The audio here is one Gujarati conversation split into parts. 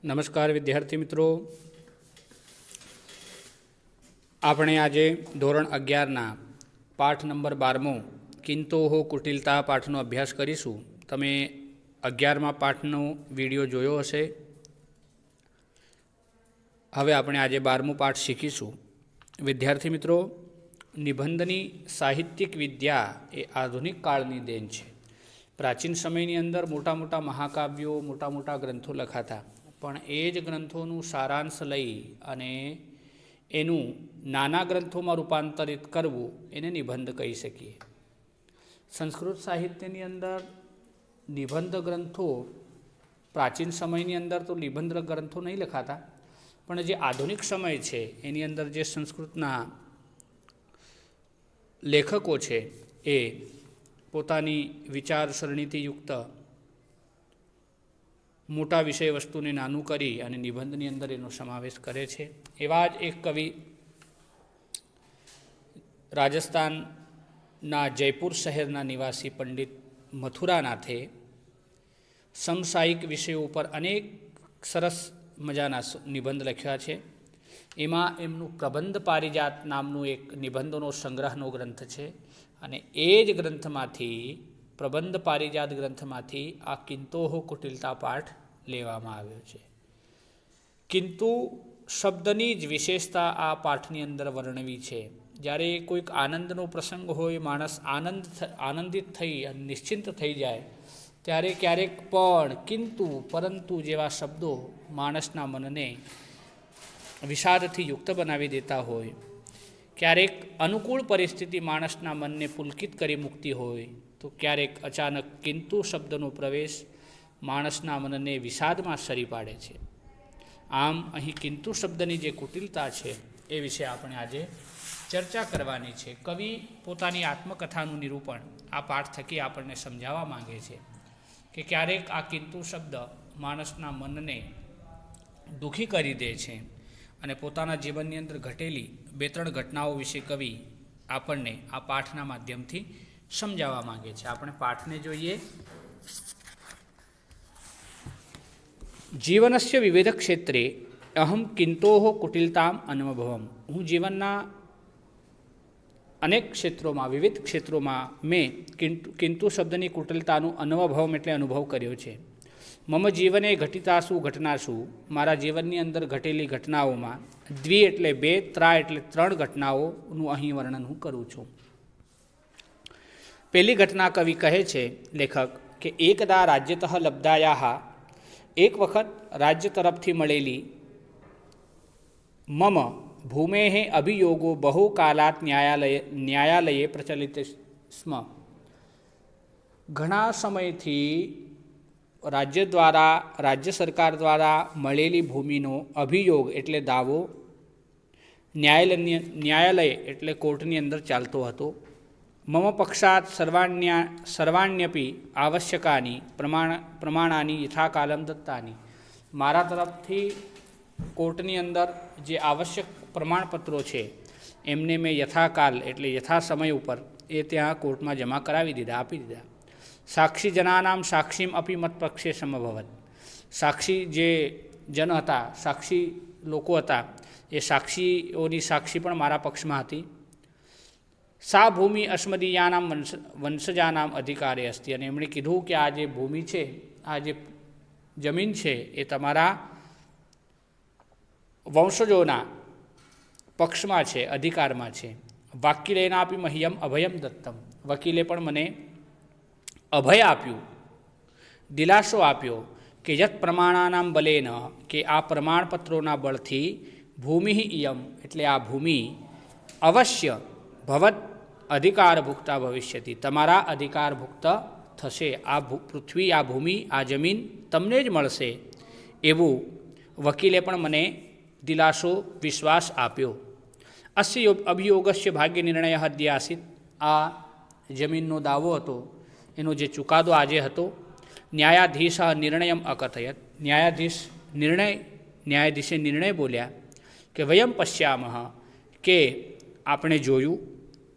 નમસ્કાર વિદ્યાર્થી મિત્રો, આપણે આજે ધોરણ 11ના પાઠ નંબર 12મો કિંતોહો કુટિલતા પાઠનો અભ્યાસ કરીશું. તમે 11મા પાઠનો વિડીયો જોયો હશે. હવે આપણે આજે 12મો પાઠ શીખીશું. વિદ્યાર્થી મિત્રો, નિબંધની સાહિત્યિક વિદ્યા એ આધુનિક કાળની દેન છે. પ્રાચીન સમયની અંદર મોટા મોટા મહાકાવ્યો, મોટા મોટા ગ્રંથો લખાતા, પણ એ જ ગ્રંથોનું સારાંશ લઈ અને એનું નાના ગ્રંથોમાં રૂપાંતરિત કરવું એને નિબંધ કહી શકીએ. સંસ્કૃત સાહિત્યની અંદર નિબંધ ગ્રંથો પ્રાચીન સમયની અંદર તો નિબંધ ગ્રંથો નહીં લખાતા, પણ જે આધુનિક સમય છે એની અંદર જે સંસ્કૃતના લેખકો છે એ પોતાની વિચારસરણીથી યુક્ત મોટા વિષય વસ્તુને નાનું કરી અને નિબંધની અંદર એનો સમાવેશ કરે છે. એવા જ એક કવિ રાજસ્થાનના જયપુર શહેરના નિવાસી પંડિત મથુરાનાથે સમસાયિક વિષયો ઉપર અનેક સરસ મજાના નિબંધ લખ્યા છે. એમાં એમનું પ્રબંધ પારિજાત નામનું એક નિબંધોનો સંગ્રહનો ગ્રંથ છે, અને એ જ ગ્રંથમાંથી, પ્રબંધ પારિજાત ગ્રંથમાંથી આ કિંતોહો કુટિલતા પાઠ લેવામાં આવ્યો છે. કિંતુ શબ્દની જ વિશેષતા આ પાઠની અંદર વર્ણવી છે. જ્યારે કોઈક આનંદનો પ્રસંગ હોય, માણસ આનંદિત થઈ અને નિશ્ચિંત થઈ જાય, ત્યારે ક્યારેક પણ કિંતુ, પરંતુ જેવા શબ્દો માણસના મનને વિષાદથી યુક્ત બનાવી દેતા હોય, ક્યારેક અનુકૂળ પરિસ્થિતિ માણસના મનને પુલકિત કરી મૂકતી હોય, તો ક્યારેક અચાનક કિંતુ શબ્દનો પ્રવેશ માણસના મનને વિષાદમાં સરી પાડે છે. આમ અહીં કિંતુ શબ્દની જે કુટિલતા છે એ વિશે આપણે આજે ચર્ચા કરવાની છે. કવિ પોતાની આત્મકથાનું નિરૂપણ આ પાઠ થકી આપણને સમજાવવા માંગે છે કે ક્યારેક આ કિંતુ શબ્દ માણસના મનને દુઃખી કરી દે છે, અને પોતાના જીવનની અંદર ઘટેલી 2-3 ઘટનાઓ વિશે કવિ આપણને આ પાઠના માધ્યમથી સમજાવવા માંગે છે. આપણે પાઠને જોઈએ. જીવનસ્ય વિવિધ ક્ષેત્રે અહમ કિંતોહો કુટિલતામ અનુભવમ. હું જીવનના અનેક ક્ષેત્રોમાં, વિવિધ ક્ષેત્રોમાં મેં કિંતુ શબ્દની કુટિલતાનું અનુભવમ એટલે અનુભવ કર્યો છે. મમ જીવને ઘટિતાસુ ઘટનાસુ. મારા જીવનની અંદર ઘટેલી ઘટનાઓમાં દ્વિ એટલે 2, ત્રા એટલે 3 ઘટનાઓનું અહીં વર્ણન હું કરું છું. પહેલી ઘટના કવિ કહે છે, લેખક, કે એકદા રાજ્યતઃ લબ્ધાયા. એક વખત રાજ્ય તરફથી મળેલી મમ ભૂમેઃ અભિયોગો બહુ કાલાત ન્યાયાલયે પ્રચલિત સ્મ. ઘણા સમયથી રાજ્ય સરકાર દ્વારા મળેલી ભૂમિનો અભિયોગ એટલે દાવો ન્યાયાલય એટલે કોર્ટની અંદર ચાલતો હતો. મમ પક્ષાત સર્વાણ્યપી આવશ્યકાની પ્રમાણાની યથાકાલમ દત્તાની. મારા તરફથી કોર્ટની અંદર જે આવશ્યક પ્રમાણપત્રો છે એમને મેં યથાકાલ એટલે યથા સમય ઉપર એ ત્યાં કોર્ટમાં જમા કરાવી દીધા, આપી દીધા. સાક્ષી જનાનામ સાક્ષીમ અપી મત પક્ષે સમભવત. સાક્ષી જે જન હતા, સાક્ષી લોકો હતા, એ સાક્ષીઓની સાક્ષી પણ મારા પક્ષમાં હતી. સા ભૂમિ અસ્મદીયાનામ વંશજાનામ અધિકારે અસ્તિ. અને એમણે કીધું કે આ જે ભૂમિ છે, આ જે જમીન છે, એ તમારા વંશજોના પક્ષમાં છે, અધિકારમાં છે. વાક્યલેના આપી મહ્યમ અભયમ દત્તમ. વકીલે પણ મને અભય આપ્યું, દિલાસો આપ્યો કે યત પ્રમાણાનામ બલેન, કે આ પ્રમાણપત્રોના બળથી ભૂમિ ઇયમ એટલે આ ભૂમિ અવશ્ય ભવત અધિકારભુક્તા ભવિષ્યતિ, તમારા અધિકારભુક્ત થશે. આ પૃથ્વી, આ ભૂમિ, આ જમીન તમને જ મળશે, એવું વકીલે પણ મને દિલાસો, વિશ્વાસ આપ્યો. અસ્ય અભિયોગસ્ય ભાગ્ય નિર્ણય અદ્ય આસિત. આ જમીનનો દાવો હતો, એનો જે ચુકાદો આજે હતો. ન્યાયાધીશ નિર્ણયમ અકથયત. ન્યાયાધીશે નિર્ણય બોલ્યા કે વયમ પશ્યામઃ, કે આપણે જોયું,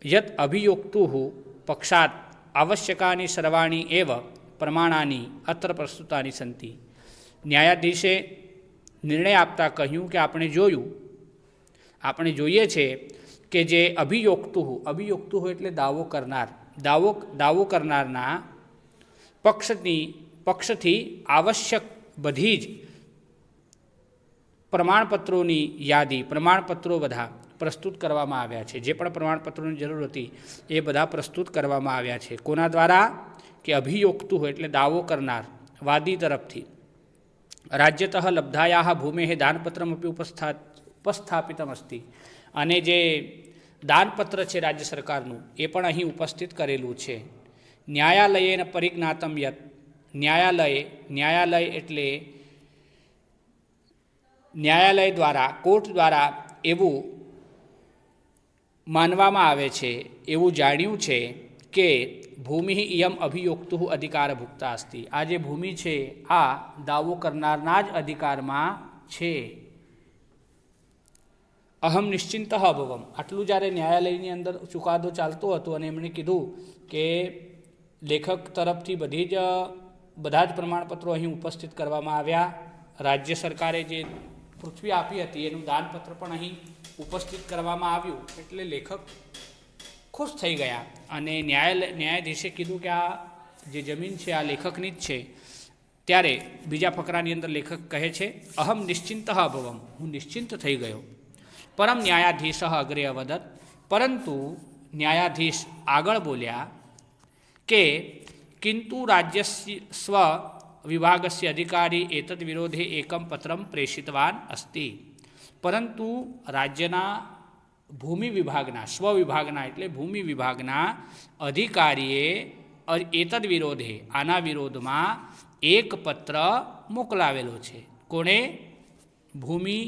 યત અભિયોક્તુ પક્ષાત આવશ્યકાની સર્વાણી એવ પ્રમાણાની અત્ર પ્રસ્તુતાની સંતિ. ન્યાયાધીશે નિર્ણય આપતા કહ્યું કે આપણે જોઈએ છે કે જે અભિયોક્તુ એટલે દાવો કરનારના પક્ષથી આવશ્યક બધી જ પ્રમાણપત્રોની યાદી પ્રમાણપત્રો બધા પ્રસ્તુત કરવામાં આવ્યા છે. જે પણ પ્રમાણપત્રોની જરૂર હતી એ બધા પ્રસ્તુત કરવામાં આવ્યા છે. કોના દ્વારા? કે અભિયોક્તુ એટલે દાવો કરનાર વાદી તરફથી. રાજ્યતઃ લબ્ધાયા ભૂમેઃ દાનપત્રમપી ઉપસ્થાપિતમ અસ્તિ. અને જે દાનપત્ર છે રાજ્ય સરકારનું એ પણ અહીં ઉપસ્થિત કરેલું છે. ન્યાયાલયેન પરિજ્ઞાતમ યત. ન્યાયાલય એટલે ન્યાયાલય દ્વારા કોર્ટ દ્વારા એવું માનવામાં આવે છે, એવું જાણ્યું છે કે ભૂમિ ઇયમ અભિયોક્તુ અધિકારભુક્તા અસ્તિ. આ જે ભૂમિ છે આ દાવો કરનારના જ અધિકારમાં છે. અહમ નિશ્ચિંત અભવમ. આટલું જ્યારે ન્યાયાલયની અંદર ચુકાદો ચાલતો હતો અને એમણે કીધું કે લેખક તરફથી બધા જ પ્રમાણપત્રો અહીં ઉપસ્થિત કરવામાં આવ્યા. રાજ્ય સરકારે જે પૃથ્વી આપી હતી એનું દાનપત્ર પણ અહીં ઉપસ્થિત કરવામાં આવ્યું. એટલે લેખક ખુશ થઈ ગયા અને ન્યાયાધીશે કીધું કે આ જે જમીન છે આ લેખકની જ છે. ત્યારે બીજા ફકરાની અંદર લેખક કહે છે અહમ નિશ્ચિંત અભવમ. હું નિશ્ચિંત થઈ ગયો. પરમ ન્યાયાધીશ અગ્રે અવદત. પરંતુ ન્યાયાધીશ આગળ બોલ્યા કે કિંતુ રાજ્યસ્વ વિભાગસ્ય અધિકારી એતદ વિરોધે એકમ પત્રમ પ્રેષિતવાન અસ્તિ. પરંતુ રાજ્યના ભૂમિ વિભાગના સ્વવિભાગના એટલે ભૂમિ વિભાગના અધિકારીએ એતદ વિરોધે આના વિરોધમાં એક પત્ર મોકલાવેલો છે. કોણે? ભૂમિ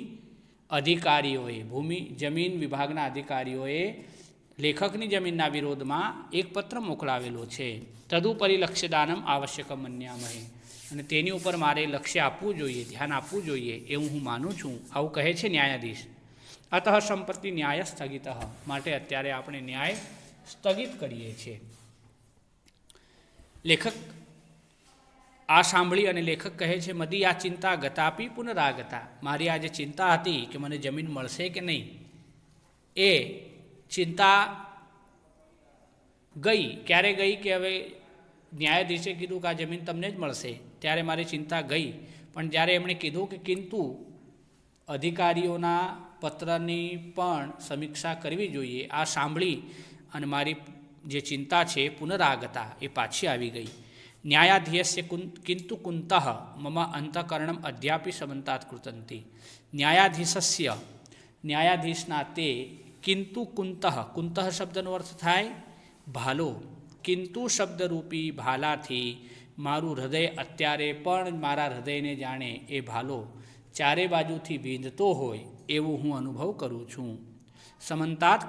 અધિકારીઓએ, જમીન વિભાગના અધિકારીઓએ લેખકની જમીનના વિરોધમાં એક પત્ર મોકલાવેલો છે. તદુપરી લક્ષ્યદાનમ આવશ્યકમ મન્યામહે. અને તેની ઉપર મારે લક્ષ્ય આપવું જોઈએ, ધ્યાન આપવું જોઈએ એવું હું માનું છું. આવું કહે છે ન્યાયાધીશ. અતઃ સંપત્તિ ન્યાય સ્થગિત. માટે અત્યારે આપણે ન્યાય સ્થગિત કરીએ છીએ. લેખક આ સાંભળી અને લેખક કહે છે મદી આ ચિંતા ગતાપી પુનરાગતા. મારી આ જે ચિંતા હતી કે મને જમીન મળશે કે નહીં એ ચિંતા ગઈ. ક્યારે ગઈ? કે હવે ન્યાયાધીશે કીધું કે આ જમીન તમને જ મળશે ત્યારે મારી ચિંતા ગઈ. પણ જ્યારે એમણે કીધું કે કિંતુ અધિકારીઓના પત્રની પણ સમીક્ષા કરવી જોઈએ, આ સાંભળી અને મારી જે ચિંતા છે પુનરાગતા એ પાછી આવી ગઈ. ન્યાયાધીયસ્ય કિંતુ કુંતઃ મમ અંતઃકરણમ અદ્યાપી સમંતાત કૃતંતી. ન્યાયાધીશના તે કિંતુ કુંતઃ શબ્દનો અર્થ થાય ભાલો. કિંતુ શબ્દરૂપી ભાલાથી મારું હૃદય અત્યારે પણ મારા હૃદયને જાણે એ ભાલો ચારે બાજુથી વીંધતો હોય એવું હું અનુભવ કરું છું. સમંતાત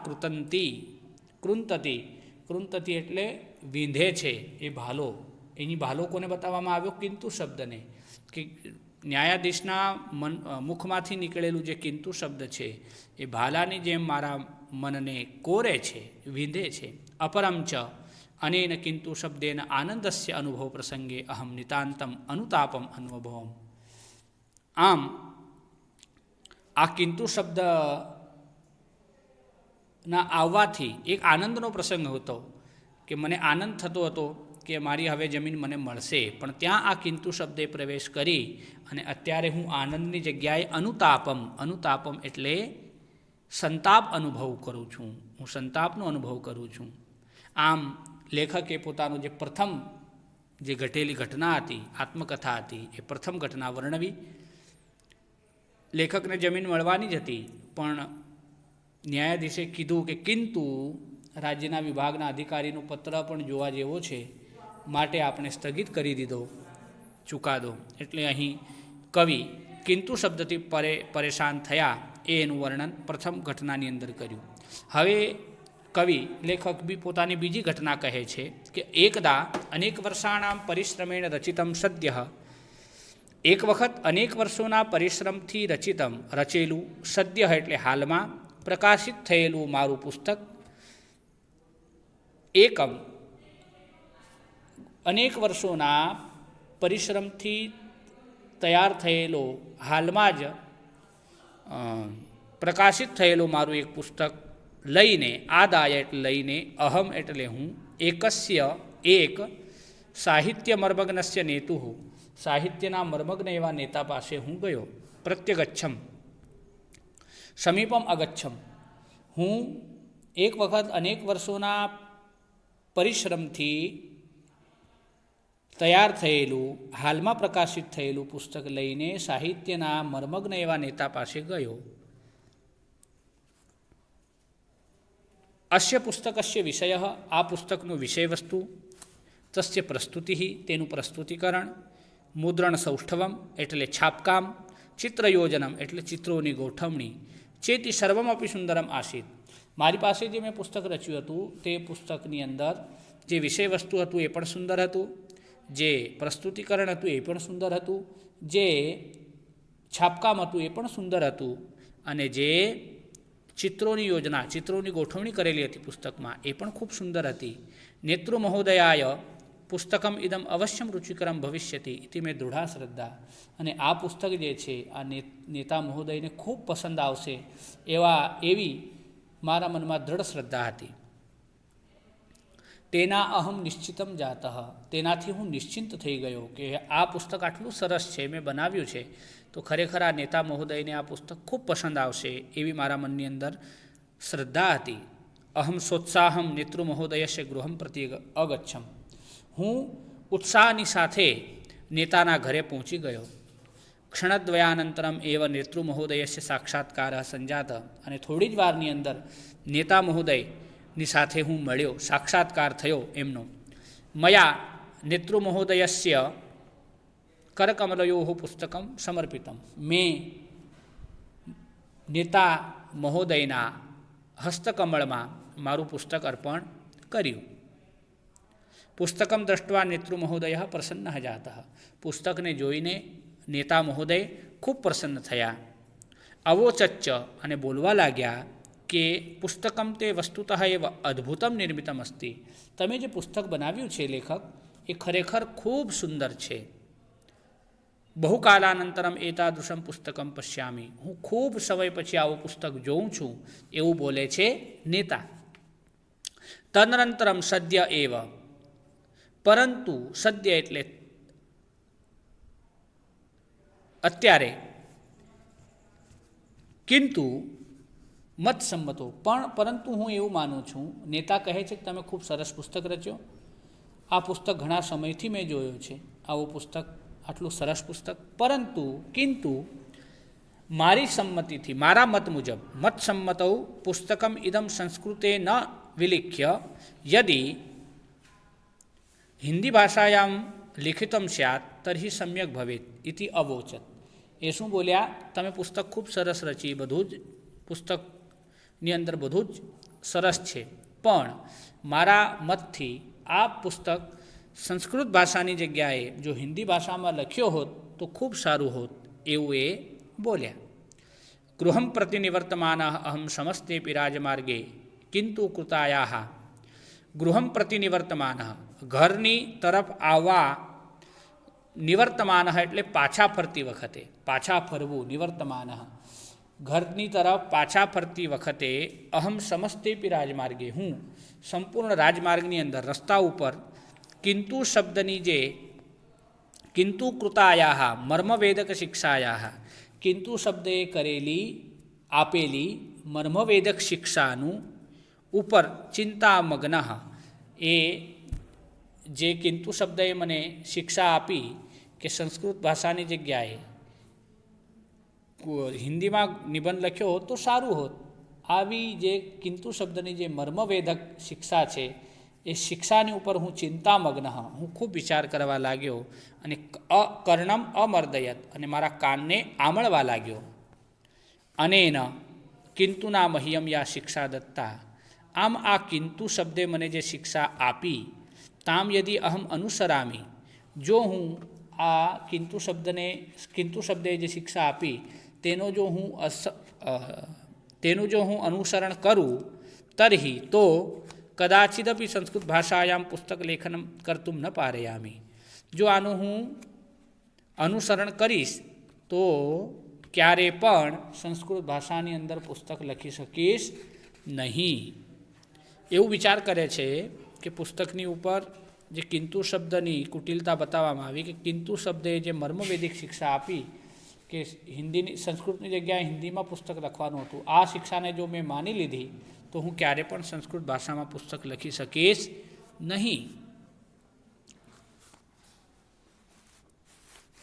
કૃંતતી એટલે વીંધે છે એ ભાલો. એની ભાલો કોને બતાવવામાં આવ્યો? કિંતુ શબ્દને. કે ન્યાયાધીશના મુખમાંથી નીકળેલું જે કિંતુ શબ્દ છે એ ભાલાની જેમ મારા મનને કોરે છે, વીંધે છે. અપરમ ચ અનેન કિંતુ શબ્દેન આનંદસ્ય અનુભવ પ્રસંગે અહમ નિતાંતમ અનુતાપમ અનુભવમ. આમ આ કિંતુ શબ્દના આવવાથી એક આનંદનો પ્રસંગ હતો કે મને આનંદ થતો હતો કે મારી હવે જમીન મને મળશે. પણ ત્યાં આ કિંતુ શબ્દે પ્રવેશ કરી અને અત્યારે હું આનંદની જગ્યાએ અનુતાપમ એટલે સંતાપ અનુભવ કરું છું. હું સંતાપનો અનુભવ કરું છું. આમ લેખકે પોતાનું જે પ્રથમ જે ઘટેલી ઘટના હતી, આત્મકથા હતી, એ પ્રથમ ઘટના વર્ણવી. લેખકને જમીન મળવાની જ હતી પણ ન્યાયાધીશે કીધું કે કિંતુ રાજ્યના વિભાગના અધિકારીનો પત્ર પણ જોવા જેવો છે માટે આપણે સ્થગિત કરી દીધો ચુકાદો. એટલે અહીં કવિ કિંતુ શબ્દથી પરેશાન થયા એનું વર્ણન પ્રથમ ઘટનાની અંદર કર્યું. હવે લેખક બી પોતાની બીજી ઘટના કહે છે કે એકદા અનેક વર્ષાણામ પરિશ્રમેણ રચિતમ સદ્ય. એક વખત અનેક વર્ષોના પરિશ્રમથી રચેલું સદ્ય એટલે હાલમાં પ્રકાશિત થયેલું મારું પુસ્તક અનેક વર્ષોના પરિશ્રમથી તૈયાર થયેલો હાલમાં જ પ્રકાશિત થયેલું મારું એક પુસ્તક લઈને આદાય એટલે લઈને અહમ એટલે હું એકસ્ય એક સાહિત્ય મર્મગ્નસ્ય નેતુ સાહિત્યના મર્મગ્ન એવા નેતા પાસે હું ગયો. પ્રત્યગચ્છમ સમીપમ અગચ્છમ હું એક વખત અનેક વર્ષોના પરિશ્રમથી તૈયાર થયેલું હાલમાં પ્રકાશિત થયેલું પુસ્તક લઈને સાહિત્યના મર્મગ્ન એવા નેતા પાસે ગયો. અસ્ય પુસ્તકસ્ય વિષય આ પુસ્તકનો વિષય વસ્તુ તસ્ય પ્રસ્તુતિ તેનું પ્રસ્તુતિકરણ મુદ્રણ સૌષ્ઠવમ એટલે છાપકામ ચિત્રયોજનમ એટલે ચિત્રોની ગોઠવણી ચેતી સર્વમ અપી સુંદરમ આસીત મારી પાસે જે મેં પુસ્તક રચ્યું હતું તે પુસ્તકની અંદર જે વિષય વસ્તુ હતું એ પણ સુંદર હતું, જે પ્રસ્તુતિકરણ હતું એ પણ સુંદર હતું, જે છાપકામ હતું એ પણ સુંદર હતું અને જે ચિત્રોની યોજના ચિત્રોની ગોઠવણી કરેલી હતી પુસ્તકમાં એ પણ ખૂબ સુંદર હતી. નેતૃ મહોદયાય પુસ્તકમ ઇદમ અવશ્યમ રુચિકરમ ભવિષ્યતિ ઇતિ મેં દૃઢા શ્રદ્ધા અને આ પુસ્તક જે છે આ નેતા મહોદયને ખૂબ પસંદ આવશે એવી મારા મનમાં દ્રઢ શ્રદ્ધા હતી. તેના અહમ નિશ્ચિતમ જાતઃ તેનાથી હું નિશ્ચિંત થઈ ગયો કે આ પુસ્તક આટલું સરસ છે, મેં બનાવ્યું છે તો ખરેખર આ નેતા મહોદયને આ પુસ્તક ખૂબ પસંદ આવશે એવી મારા મનની અંદર શ્રદ્ધા હતી. અહમ સોત્સાહમ નેતૃ મહોદયસ્ય ગૃહમ પ્રતિ અગચ્છમ હું ઉત્સાહની સાથે નેતાના ઘરે પહોંચી ગયો. ક્ષણદ્વયાનંતરમ એવ નેતૃ મહોદયસ્ય સાક્ષાત્કાર સંજાત અને થોડી જ વારની અંદર નેતા મહોદયની સાથે હું મળ્યો, સાક્ષાત્કાર થયો એમનો. મયા નેતૃ મહોદયસ્ય કરકમલયો પુસ્તકમ સમર્પિતમ મેં નેતા મહોદયના હસ્તકમળમાં મારું પુસ્તક અર્પણ કર્યું. પુસ્તકમ દ્રષ્ટવા નેતૃ મહોદય પ્રસન્ન જાત પુસ્તકને જોઈને નેતા મહોદય ખૂબ પ્રસન્ન થયા. અવોચચ્ચ અને બોલવા લાગ્યા કે પુસ્તકમ તે વસ્તુતઃ એવ અદ્ભુતમ નિર્મિતમ અસ્તિ તમે જે પુસ્તક બનાવ્યું છે લેખક એ ખરેખર ખૂબ સુંદર છે. બહુકાલાનંતરમ એતાદૃશમ પુસ્તકમ પશ્યામી હું ખૂબ સમય પછી આવું પુસ્તક જોઉં છું એવું બોલે છે નેતા. તદનંતરમ સદ્ય એવ પરંતુ સદ્ય એટલે અત્યારે કિંતુ મત સંમતો પરંતુ હું એવું માનું છું નેતા કહે છે કે તમે ખૂબ સરસ પુસ્તક રચ્યો, આ પુસ્તક ઘણા સમયથી મેં જોયો છે આવું પુસ્તક આટલું સરસ પુસ્તક પરંતુ કિંતુ મારી સંમતિથી મારા મત મુજબ મત સંમતૌ પુસ્તકમ ઇદમ સંસ્કૃતે ન વિલિખ્ય યદિ હિન્દી ભાષાયામ લિખિતમ સ્યાત તર્હિ સમ્યક ભવેત ઇતિ અવોચત. એ શું બોલ્યા, તમે પુસ્તક ખૂબ સરસ રચી, બધું જ પુસ્તકની અંદર બધું જ સરસ છે પણ મારા મતથી આ પુસ્તક સંસ્કૃત ભાષાની જગ્યાએ જો હિન્દી ભાષામાં લખ્યો હોત તો ખૂબ સારું હોત એવું એ બોલ્યા. ગૃહમ પ્રતિ નિવર્તમાન અહમ સમસ્તેપી રાજમાર્ગે કિંતુ કૃતાયા ગૃહમ પ્રતિ નિવર્તમાન ઘરની તરફ આવવા નિવર્તમાન એટલે પાછા ફરતી વખતે પાછા ફરવું નિવર્તમાન ઘરની તરફ પાછા ફરતી વખતે અહમ સમસ્તેપી રાજમાર્ગે હું સંપૂર્ણ રાજમાર્ગની અંદર રસ્તા ઉપર કિંતુ શબ્દની જે કિંતુ કૃતાયા મર્મવેદક શિક્ષાયા કિંતુ શબ્દે કરેલી આપેલી મર્મવેદક શિક્ષાનું ઉપર ચિંતામગ્ન એ જે કિંતુ શબ્દએ મને શિક્ષા આપી કે સંસ્કૃત ભાષાની જગ્યાએ હિન્દીમાં નિબંધ લખ્યો હોત તો સારું હોત, આવી જે કિંતુ શબ્દની જે મર્મવેદક શિક્ષા છે એ શિક્ષાની ઉપર હું ચિંતામગ્ન હું ખૂબ વિચાર કરવા લાગ્યો અને કર્ણમ અમર્દયત અને મારા કાનને આમળવા લાગ્યો. અનેન કિંતુના મહ્યમ યા શિક્ષા દત્તા આમ આ કિંતુ શબ્દે મને જે શિક્ષા આપી તામ યદિ અહમ અનુસરામી જો હું આ કિંતુ શબ્દે જે શિક્ષા આપી તેનું જો હું અનુસરણ કરું તર્હિ તો કદાચિદપી સંસ્કૃત ભાષાયામ પુસ્તક લેખન કરતું ન પારયામી જો આનું હું અનુસરણ કરીશ તો ક્યારે પણ સંસ્કૃત ભાષાની અંદર પુસ્તક લખી શકીશ નહીં. એવું વિચાર કરે છે કે પુસ્તકની ઉપર જે કિંતુ શબ્દની કુટિલતા બતાવવામાં આવી કે કિંતુ શબ્દે જે મર્મવેદિક શિક્ષા આપી કે હિન્દીની સંસ્કૃતની જગ્યાએ હિન્દીમાં પુસ્તક લખવાનું હતું, આ શિક્ષાને જો મેં માની લીધી તો હું ક્યારે પણ સંસ્કૃત ભાષામાં પુસ્તક લખી શકીશ નહીં.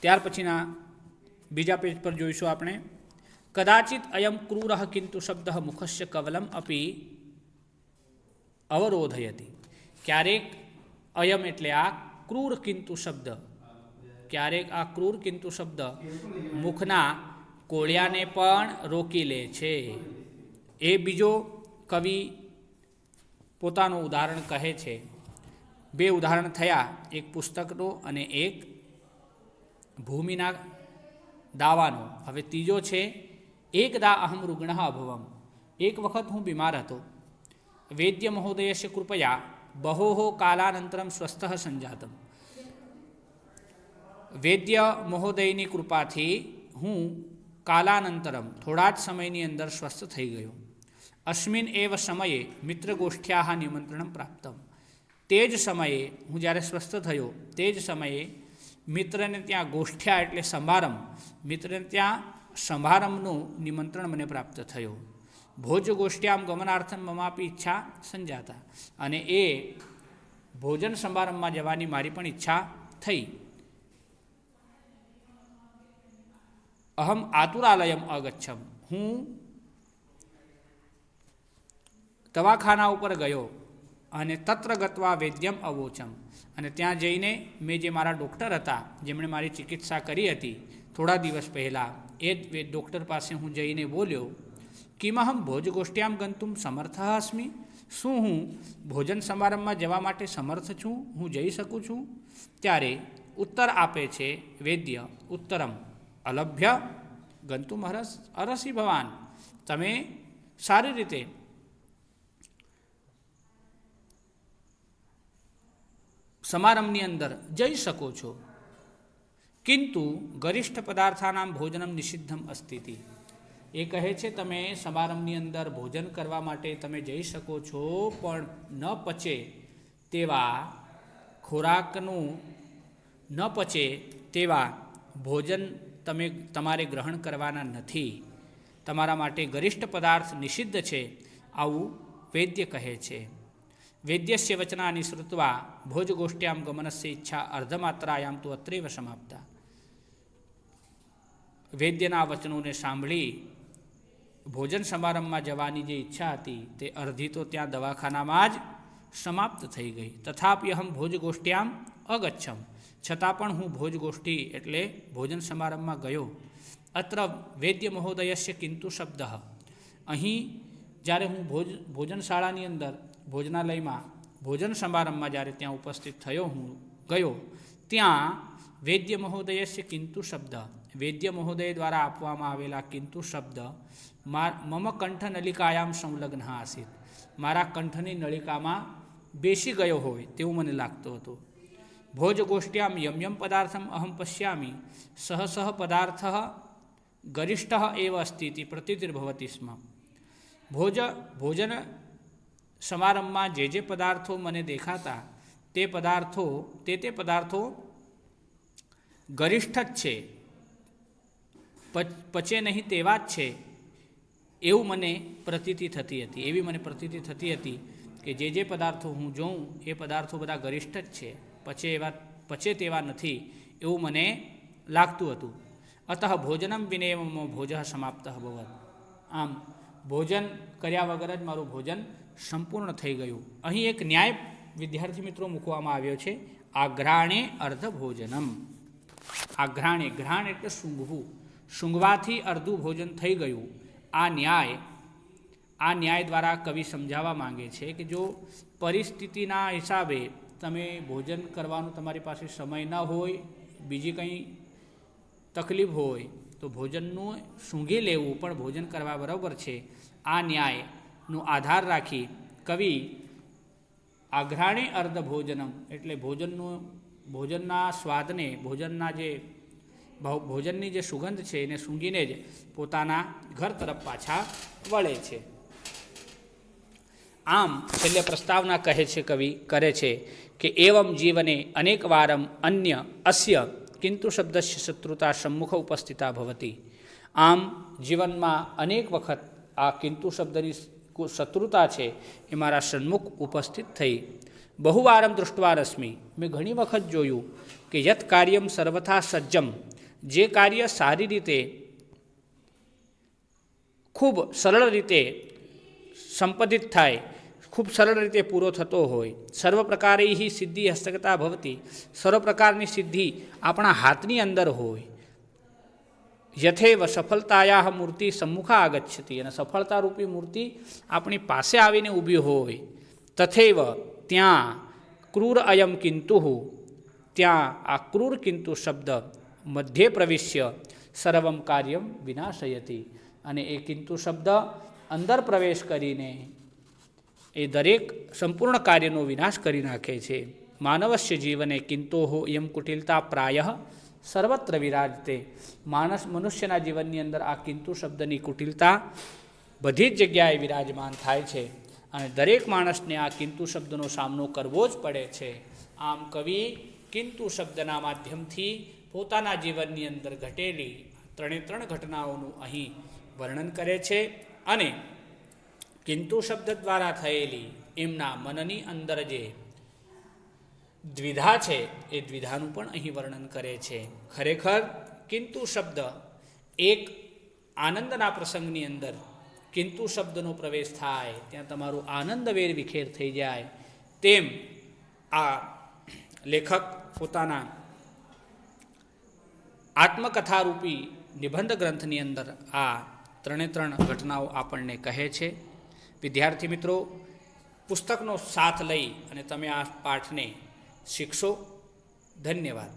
ત્યાર પછીના બીજા પેજ પર જોઈશું આપણે. કદાચિત અયમ ક્રૂર કિંતુ શબ્દ મુખસ્ય કવલમ અપી અવરોધયતી. ક્યારેક અયમ એટલે આ ક્રૂર કિંતુ શબ્દ, ક્યારેક આ ક્રૂર કિંતુ શબ્દ મુખના કોળિયાને પણ રોકી લે છે. એ બીજો કવિ પોતાનું ઉદાહરણ કહે છે. બે ઉદાહરણ થયા, એક પુસ્તકનો અને એક ભૂમિના દાવાનો. હવે ત્રીજો છે એકદા અહમ રૂગ્ણ અભવમ. એક વખત હું બીમાર હતો. વૈદ્ય મહોદયસ્ય કૃપયા બહોહો કાલાનંતરમ સ્વસ્થ સંજાતમ. વૈદ્ય મહોદયની કૃપાથી હું કાલાનંતરમ થોડા જ સમયની અંદર સ્વસ્થ થઈ ગયો. અસ્મિન એવ સમયે મિત્રગોષ્ઠ્યા નિમંત્રણમ પ્રાપ્તમ. તે જ સમયે હું જ્યારે સ્વસ્થ થયો તે જ સમયે મિત્રને ત્યાં ગોષ્ઠ્યા એટલે સમારંભ, મિત્રને ત્યાં સમારંભનું નિમંત્રણ મને પ્રાપ્ત થયો. ભોજ ગોષ્ઠ્યામ ગમનાર્થમ મમાપી ઈચ્છા સંજાતા. અને એ ભોજન સમારંભમાં જવાની મારી પણ ઈચ્છા થઈ. અહમ આતુરાલયમ અગચ્છમ. હું દવાખાના ઉપર ગયો અને તત્ર ગત્વા વૈદ્યમ અવોચમ. અને ત્યાં જઈને મેં જે મારા ડૉક્ટર હતા જેમણે મારી ચિકિત્સા કરી હતી થોડા દિવસ પહેલાં, એ જ ડૉક્ટર પાસે હું જઈને બોલ્યો કિમહમ ભોજગોષ્ઠ્યામ ગંતુમ સમર્થ અસ્મિ. શું હું ભોજન સમારંભમાં જવા માટે સમર્થ છું, હું જઈ શકું છું? ત્યારે ઉત્તર આપે છે વૈદ્ય, ઉત્તરમ અલભ્ય ગંતુમ અરસી ભવાન. તમે સારી રીતે સમારંભની અંદર જઈ શકો છો, કિંતુ ગરિષ્ઠ પદાર્થાનામ ભોજનમ નિષિદ્ધમ અસ્તિતિ. એ કહે છે તમે સમારંભની અંદર ભોજન કરવા માટે તમે જઈ શકો છો, પણ ન પચે તેવા ખોરાકનું ન પચે તેવા ભોજન તમારે ગ્રહણ કરવાના નથી. તમારા માટે ગરિષ્ઠ પદાર્થ નિષિદ્ધ છે, આવું વૈદ્ય કહે છે. વૈદ્યસ્ય વચનાની શ્રુત્વા ભોજગોષ્ઠ્યામ ગમનસ્ય ઈચ્છા અર્ધમાત્રાયામ તો અત્રેવ સમાપ્તા. વૈદ્યના વચનોને સાંભળી ભોજન સમારંભમાં જવાની જે ઈચ્છા હતી તે અડધી તો ત્યાં દવાખાનામાં જ સમાપ્ત થઈ ગઈ. તથાપિ અહમ ભોજગોષ્ઠ્યામ અગચ્છમ. છતાં પણ હું ભોજગોષ્ઠી એટલે ભોજન સમારંભમાં ગયો. અત્ર વૈદ્ય મહોદયસ્ય કિંતુ શબ્દ. અહીં જ્યારે હું ભોજનશાળાની અંદર ભોજનાલયમાં ભોજન સમારંભમાં જ્યારે ત્યાં ઉપસ્થિત થયો હું ગયો, ત્યાં વૈદ્ય મહોદયસ્ય કિંતુ શબ્દ, વૈદ્ય મહોદય દ્વારા આપવામાં આવેલા કિંતુ શબ્દ મમ કંઠ નલિકાયામ સંલગ્ન આસીત. મારા કંઠની નળિકામાં બેસી ગયો હોય તેવું મને લાગતું હતું. ભોજગોષ્ઠ્યામ યમ યમ પદાર્થમ અહમ પશ્યામી સહ સહ પદાર્થ ગરિષ્ઠ એવ અસ્તિ ઇતિ પ્રતીતિર્ભવતિ સ્મ. ભોજન સમારંભમાં જે પદાર્થો મને દેખાતા તે પદાર્થો ગરિષ્ઠ જ છે, પચે નહીં તેવા જ છે એવું મને પ્રતીતિ થતી હતી. એવી મને પ્રતીતિ થતી હતી કે જે પદાર્થો હું જોઉં એ પદાર્થો બધા ગરિષ્ઠ જ છે, પચે તેવા નથી એવું મને લાગતું હતું. અતઃ ભોજનમ વિનેવ ભોજ સમાપ્ત ભવત. આમ ભોજન કર્યા વગર જ મારું ભોજન સંપૂર્ણ થઈ ગયું. અહીં એક ન્યાય વિદ્યાર્થી મિત્રો મૂકવામાં આવ્યો છે. આઘ્રાણે અર્ધ ભોજનમ. આઘ્રાણે, ઘ્રાણ એટલે સૂંઘવું, સૂંઘવાથી અર્ધું ભોજન થઈ ગયું. આ ન્યાય દ્વારા કવિ સમજાવવા માંગે છે કે જો પરિસ્થિતિના હિસાબે તમે ભોજન કરવાનું તમારી પાસે સમય ન હોય, બીજી કંઈ તકલીફ હોય તો ભોજનનું સૂંઘી લેવું પણ ભોજન કરવા બરાબર છે. આ ન્યાયનો આધાર રાખી કવિ આઘ્રાણે અર્ધ ભોજનમ એટલે ભોજનના સ્વાદને, ભોજનના જે ભોજનની જે સુગંધ છે એને સૂંઘીને જ પોતાના ઘર તરફ પાછા વળે છે. આમ છેલ્લે પ્રસ્તાવના કહે છે, કવિ કરે છે કે એવમ જીવને અનેક વારમ અન્ય અસ્ય કિંતુ શબ્દસ્ય શત્રુતા સમ્મુખ ઉપસ્થિતા ભવતી. આમ જીવનમાં અનેક વખત આ કિંતુ શબ્દની શત્રુતા છે એ મારા સન્મુખ ઉપસ્થિત થઈ. બહુવારમ દૃષ્ટવા રશ્મિ, મેં ઘણી વખત જોયું કે યત કાર્યમ સર્વથા સજ્જમ, જે કાર્ય સારી રીતે ખૂબ સરળ રીતે સંપાદિત થાય, ખૂબ સરળ રીતે પૂરો થતો હોય, સર્વ પ્રકારે સિદ્ધિ હસ્તગતા ભવતી, સર્વ પ્રકારની સિદ્ધિ આપણા હાથની અંદર હોય, યથેવ સફળતાયા મૂર્તિ સમ્મુખા આગચ્છતી, અને સફળતારૂપી મૂર્તિ આપણી પાસે આવીને ઊભી હોય, તથૈવ ત્યાં ક્રૂર અયમ કિંતુ, ત્યાં આ ક્રૂર કિંતુ શબ્દ મધ્યે પ્રવિશ્ય સર્વમ કાર્યમ વિનાશયતી, અને એ કિંતુ શબ્દ અંદર પ્રવેશ કરીને એ દરેક સંપૂર્ણ કાર્યનો વિનાશ કરી નાખે છે. માનવસ્ય જીવને કિંતોહો એમ કુટિલતા પ્રાય સર્વત્ર વિરાજતે, મનુષ્યના જીવનની અંદર આ કિંતુ શબ્દની કુટિલતા બધી જ જગ્યાએ વિરાજમાન થાય છે, અને દરેક માણસને આ કિંતુ શબ્દનો સામનો કરવો જ પડે છે. આમ કવિ કિંતુ શબ્દના માધ્યમથી પોતાના જીવનની અંદર ઘટેલી ત્રણ ઘટનાઓનું અહીં વર્ણન કરે છે, અને કિંતુ શબ્દ દ્વારા થયેલી એમના મનની અંદર જે દ્વિધા છે એ દ્વિધાનું પણ અહીં વર્ણન કરે છે. ખરેખર કિંતુ શબ્દ એક આનંદના પ્રસંગની અંદર કિંતુ શબ્દનો પ્રવેશ થાય ત્યાં તમારું આનંદવેર વિખેર થઈ જાય, તેમ આ લેખક પોતાના આત્મકથારૂપી નિબંધ ગ્રંથની અંદર આ ત્રણે ઘટનાઓ આપણને કહે છે. વિદ્યાર્થી મિત્રો, પુસ્તકનો સાથ લઈ અને તમે આ પાઠને શીખશો. ધન્યવાદ.